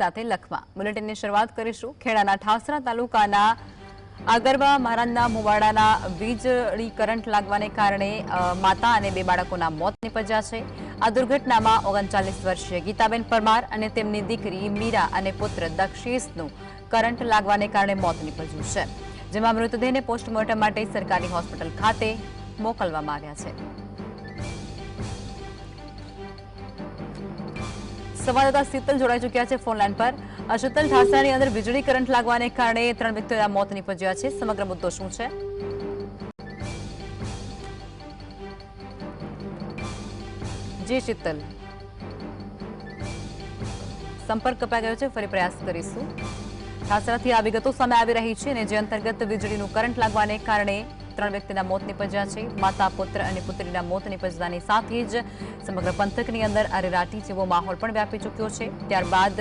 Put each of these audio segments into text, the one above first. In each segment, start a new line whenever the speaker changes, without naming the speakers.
સાથે લખવા બુલેટિનની શરૂઆત કરીશું ખેડાના ઠાસરા તાલુકાના આગરવા મહારાજના મુવાડાના વીજળી કરંટ લાગવાને કારણે માતા અને બે બાળકોના મોત નિપજ્યા છે। આ દુર્ઘટનામાં 39 વર્ષીય ગીતાબેન પરમાર અને તેમની દીકરી મીરા અને પુત્ર દક્ષેશનું કરંટ લાગવાને કારણે મોત નિપજ્યું છે, જેમાં મૃતદેહને પોસ્ટમોર્ટમ માટે સરકારી હોસ્પિટલ ખાતે મોકલવામાં આવ્યા છે। संवाददाता शीतल जोड़ाई चुक्या है फोन लाइन पर। शीतल, ठासरानी अंदर वीजળી करंट लागवाने कारणे 3 व्यक्तिओना मोत निपज्या छे, समग्र मुद्दो शुं छे? जी शीतल, संपर्क कपाई गयो छे, फरी प्रयास करीशुं। ठासराथी आ विगतो सामे आवी रही छे ने जे अंतर्गत वीजळीनुं करंट लागवाने कारणे 3 व्यक्तिना मोत निपज्या छे। माता, पुत्र અને પુત્રીના મોત નિપજવાની સાથે જ સમગ્ર પંથકની અંદર અરેરાટી જેવો માહોલ પણ વ્યાપી ચૂક્યો છે। ત્યારબાદ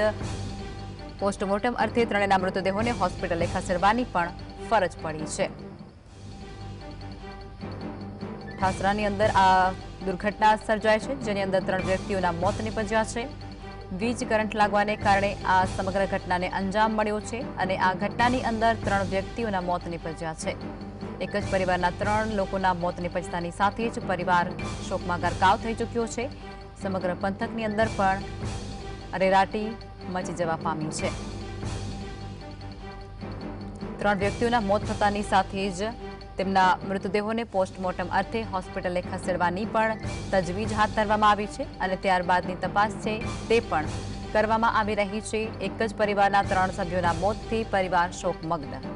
પોસ્ટમોર્ટમ અર્થે ત્રણેયના મૃતદેહોને હોસ્પિટલે ખસેડવાની પણ ફરજ પડી છે। ઠાસરાની અંદર આ દુર્ઘટના સર્જાઈ છે, જેની અંદર 3 વ્યક્તિઓના મોત નિપજ્યા છે। વીજ કરંટ લાગવાને કારણે આ સમગ્ર ઘટનાને અંજામ મળ્યો છે અને આ ઘટનાની અંદર 3 વ્યક્તિઓના મોત નિપજ્યા છે। एक ज परिवारना 3 लोकोना मोत निपजतानी साथे ज परिवार शोकमां गरकाव थई चूक्यो छे। समग्र पंथकनी अंदर पण अरेराटी मची जवा पामी छे। 3 व्यक्तिओना मोत थतानी साथे ज तेमना मृतदेहोने पोस्टमोर्टम अर्थे होस्पिटले खसेडवानी पण तजवीज हाथ धरवामां आवी छे अने त्यारबादनी तपास छे ते पण करवामां आवी रही छे। एक ज परिवारना 3 सभ्योना मोतथी परिवार शोकमग्न।